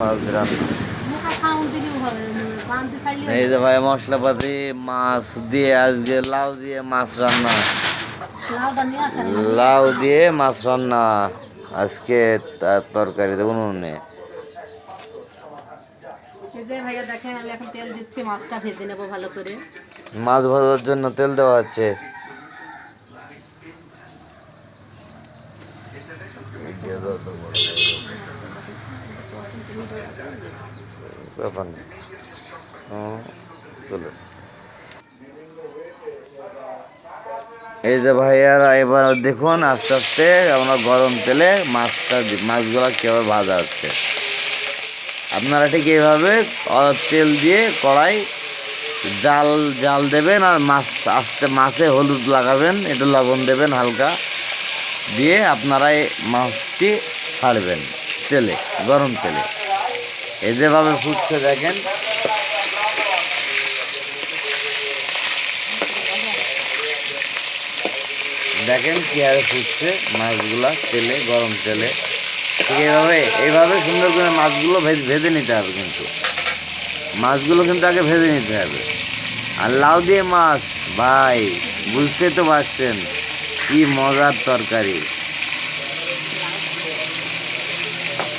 মাছ রান্না এই যে ভাই মশলাপাতি মাছ দিয়ে আজকে লাউ দিয়ে মাছ রান্না লাউ দিয়ে মাছ রান্না আজকে তার তরকারি দেবো নুনে ভাইয়া দেখেন আমি এখন তেল দিচ্ছি মাছটা ভেজে নেব ভালো করে মাছ ভাজার জন্য তেল দেওয়া হচ্ছে ব্যাপার নেই চলো এই যে ভাইয়ারা এবার দেখুন আস্তে আস্তে আমরা গরম তেলে মাছগুলো কীভাবে ভাজা হচ্ছে আপনারা ঠিক এইভাবে তেল দিয়ে কড়াই জাল দেবেন আর মাছে হলুদ লাগাবেন একটু লবণ দেবেন হালকা দিয়ে আপনারা এই মাছটি ছাড়বেন তেলে গরম তেলে এই যেভাবে ফুটছে দেখেন দেখেন কীভাবে ফুটছে মাছগুলা তেলে গরম তেলে ঠিক এইভাবে সুন্দর করে মাছগুলো ভেজে নিতে হবে কিন্তু মাছগুলো কিন্তু আগে ভেজে নিতে হবে আর লাউ দিয়ে মাছ ভাই বুঝতে তো পারছেন কি মজার তরকারি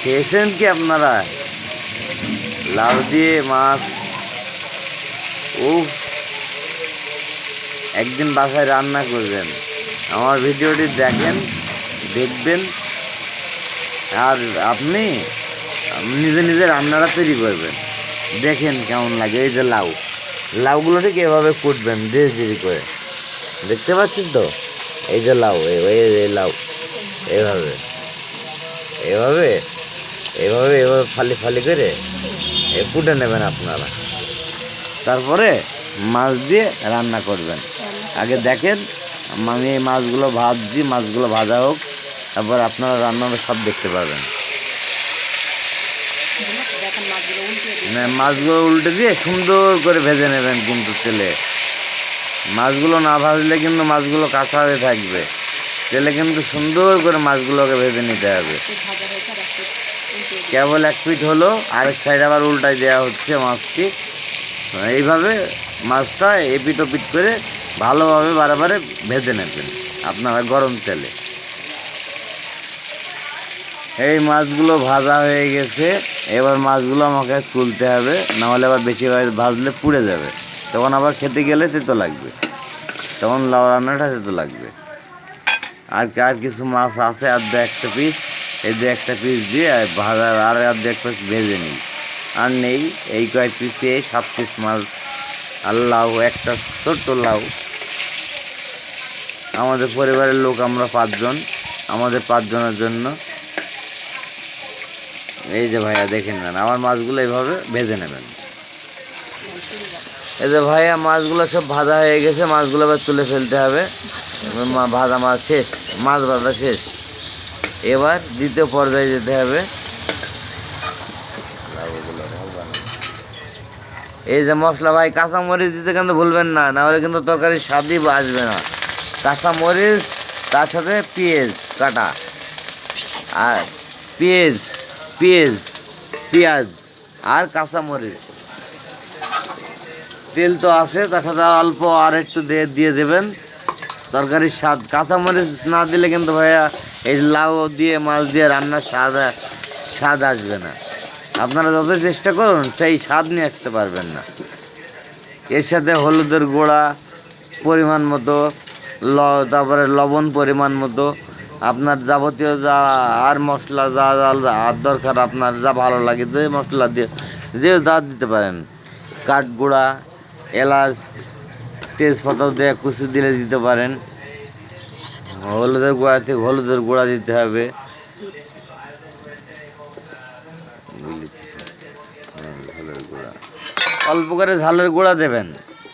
খেয়েছেন কি আপনারা লাউ দিয়ে মাছ একদিন বাসায় রান্না করবেন আমার ভিডিওটি দেখবেন আর আপনি নিজে রান্নাটা তৈরি করবেন দেখেন কেমন লাগে এই যে লাউগুলো ঠিক এভাবে কুটবেন ধীরে ধীরে করে দেখতে পাচ্ছেন তো এই যে লাউ এই লাউ এইভাবে এভাবে এভাবে এভাবে ফালি করে কুটে নেবেন আপনারা তারপরে মাছ দিয়ে রান্না করবেন আগে দেখেন আমি এই মাছগুলো ভাজছি মাছগুলো ভাজা হোক তারপর আপনারা রান্নাটা সব দেখতে পাবেন মাছগুলো উল্টে দিয়ে সুন্দর করে ভেজে নেবেন কিন্তু তেলে মাছগুলো না ভাজলে কিন্তু মাছগুলো কাঁচা হয়ে থাকবে তেলে কিন্তু সুন্দর করে মাছগুলোকে ভেজে নিতে হবে কেবল এক পিঠ হলো আরেক সাইড আবার উল্টায় দেওয়া হচ্ছে মাছটি এইভাবে মাছটা এপিট ওপিট করে ভালোভাবে বারে ভেজে নেবেন আপনারা গরম তেলে এই মাছগুলো ভাজা হয়ে গেছে এবার মাছগুলো আমাকে তুলতে হবে নাহলে আবার বেশি ভাজলে পুড়ে যাবে তখন আবার খেতে গেলে তেতো লাগবে তখন লাউ রান্নাটা তেতো লাগবে আর কিছু মাছ আছে আর দু একটা পিস এই দু একটা পিস দিয়ে ভাজা আর দু এক পিস ভেজে নিই আর নেই এই কয়েক পিস দিয়ে 7 পিস মাছ আর লাউ একটা ছোট্ট লাউ আমাদের পরিবারের লোক আমরা 5 জন আমাদের 5 জনের জন্য এই যে ভাইয়া দেখে নেন আমার মাছগুলো এইভাবে ভেজে নেবেন এই যে ভাইয়া মাছগুলো সব ভাজা হয়ে গেছে মাছগুলো এবার তুলে ফেলতে হবে ভাজা মাছ শেষ মাছ ভাজা শেষ এবার দ্বিতীয় পর্যায়ে যেতে হবে এই যে মশলা ভাই কাঁচামরিচ দিতে কিন্তু ভুলবেন না নাহলে কিন্তু তরকারির স্বাদই আসবে না কাঁচামরিচ তার সাথে পেঁয়াজ কাটা আর পেঁয়াজ আর কাঁচামরিচ তেল তো আছে তার সাথে অল্প আর একটু দিয়ে দেবেন তরকারির স্বাদ কাঁচামরিচ না দিলে কিন্তু ভাইয়া এই লাউ দিয়ে মাছ দিয়ে রান্নার স্বাদ আসবে না আপনারা যত চেষ্টা করুন সেই স্বাদ নিয়ে আসতে পারবেন না এর সাথে হলুদের গুঁড়া পরিমাণ মতো তারপরে লবণ পরিমাণ মতো আপনার যাবতীয় যা আর মশলা যা আর দরকার আপনার যা ভালো লাগে যে মশলা দিয়ে যে যা দিতে পারেন কাঠগুঁড়া এলাচ তেজপাতা দিয়ে কুচি দিলে দিতে পারেন হলুদের গুঁড়া থেকে হলুদের গুঁড়া দিতে হবে অল্প করে ঝালের গুঁড়া দেবেন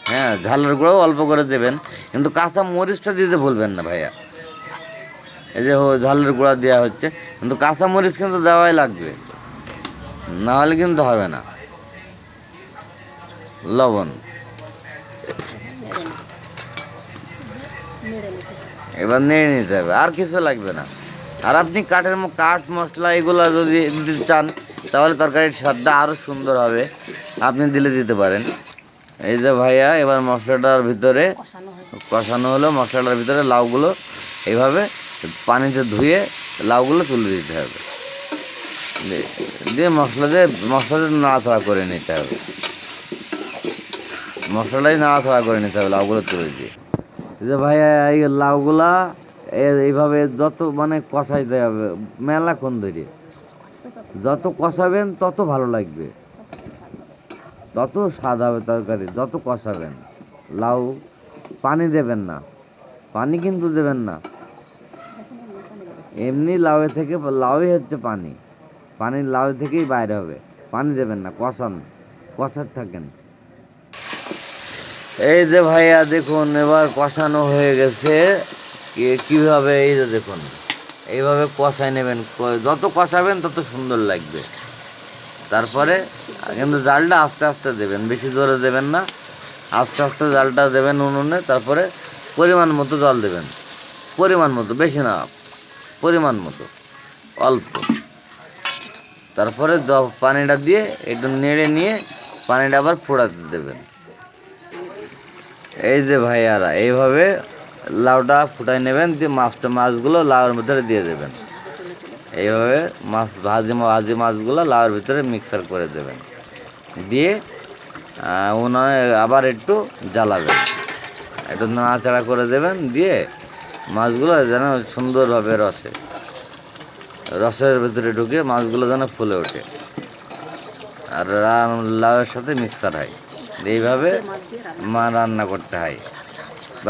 হ্যাঁ ঝালের গুঁড়াও অল্প করে দেবেন কিন্তু কাঁচা মরিচটা দিতে ভুলবেন না ভাইয়া এই যে ঝালের গুঁড়া দেওয়া হচ্ছে কিন্তু কাঁচা মরিচ কিন্তু দেওয়াই লাগবে নাহলে কিন্তু হবে না লবণ এবার নেড়ে নিতে হবে আর কিছু লাগবে না আর আপনি কাঠ মশলা এগুলো যদি দিতে চান তাহলে তরকারির স্বাদটা আরও সুন্দর হবে। আপনি দিলে দিতে পারেন। এই যে ভাইয়া এবার মশলাটার ভিতরে কষানো হয়ে কষানো হলো, মশলাটার ভিতরে লাউগুলো এইভাবে পানিতে ধুয়ে লাউগুলো তুলে দিতে হবে। দিয়ে মশলাতে নাড়াচাড়া করে নিতে হবে, মশলাটাই নাড়াচাড়া করে নিতে হবে লাউগুলো তুলে দিয়ে। এই যে ভাইয়া এই লাউগুলা এইভাবে যত মানে কষাইতে হবে মেলাক্ষণ ধরে, যত কষাবেন তত ভালো লাগবে, তত স্বাদ হবে তরকারি। যত কষাবেন লাউ, পানি দেবেন না, পানি কিন্তু দেবেন না। এমনি লাউয়ে থেকে লাউই হচ্ছে পানি, পানি লাউ থেকেই বাইরে হবে। পানি দেবেন না, কষার থাকেন। এই যে ভাইয়া দেখুন এবার কষানো হয়ে গেছে। কীভাবে, এই যে দেখুন এইভাবে কষাই নেবেন, যত কষাবেন তত সুন্দর লাগবে। তারপরে কিন্তু জালটা আস্তে আস্তে দেবেন, বেশি জোরে দেবেন না, আস্তে আস্তে জালটা দেবেন উনুনে। তারপরে পরিমাণ মতো জল দেবেন, পরিমাণ মতো, বেশি না, পরিমাণ মতো অল্প। তারপরে পানিটা দিয়ে একটু নেড়ে নিয়ে পানিটা আবার ফোড়াতে দেবেন। এই যে ভাইয়ারা এইভাবে লাউটা ফুটাই নেবেন, দিয়ে মাছগুলো লাউয়ের ভিতরে দিয়ে দেবেন। এইভাবে ভাজি মাছগুলো লাউয়ের ভিতরে মিক্সার করে দেবেন, দিয়ে উনানে আবার একটু জ্বালাবেন, একটু নাড়াচাড়া করে দেবেন। দিয়ে মাছগুলো যেন সুন্দরভাবে রসের ভিতরে ঢুকে মাছগুলো যেন ফুলে ওঠে আর লাউয়ের সাথে মিক্সার হয়। এইভাবে রান্না করতে হয়।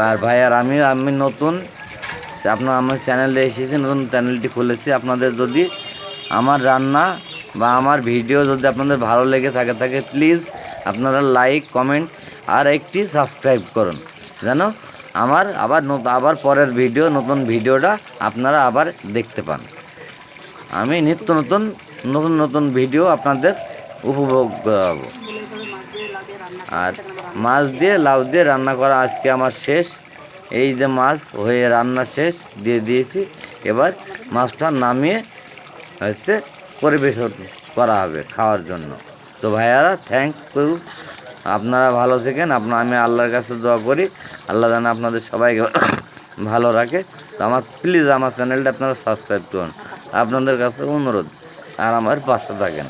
আর ভাই আর আমি নতুন, আমার চ্যানেলে এসেছি, নতুন চ্যানেলটি খুলেছি। আপনাদের যদি আমার রান্না বা আমার ভিডিও যদি আপনাদের ভালো লেগে থাকে প্লিজ আপনারা লাইক, কমেন্ট আর একটি সাবস্ক্রাইব করুন, যেন আমার আবার পরের নতুন ভিডিওটা আপনারা আবার দেখতে পান। আমি নিত্য নতুন ভিডিও আপনাদের উপভোগ করাবো। আর মাছ দিয়ে লাউ দিয়ে রান্না করা আজকে আমার শেষ। এই যে মাছ হয়ে রান্না শেষ দিয়ে দিয়েছি, এবার মাছটা নামিয়ে পরিবেশন করা হবে খাওয়ার জন্য। তো ভাইয়ারা থ্যাংক ইউ, আপনারা ভালো থাকেন। আমি আল্লাহর কাছে দোয়া করি আল্লাহ যেন আপনাদের সবাইকে ভালো রাখে। তো প্লিজ আমার চ্যানেলটা আপনারা সাবস্ক্রাইব করুন, আপনাদের কাছে অনুরোধ, আর আমার পাশে থাকেন।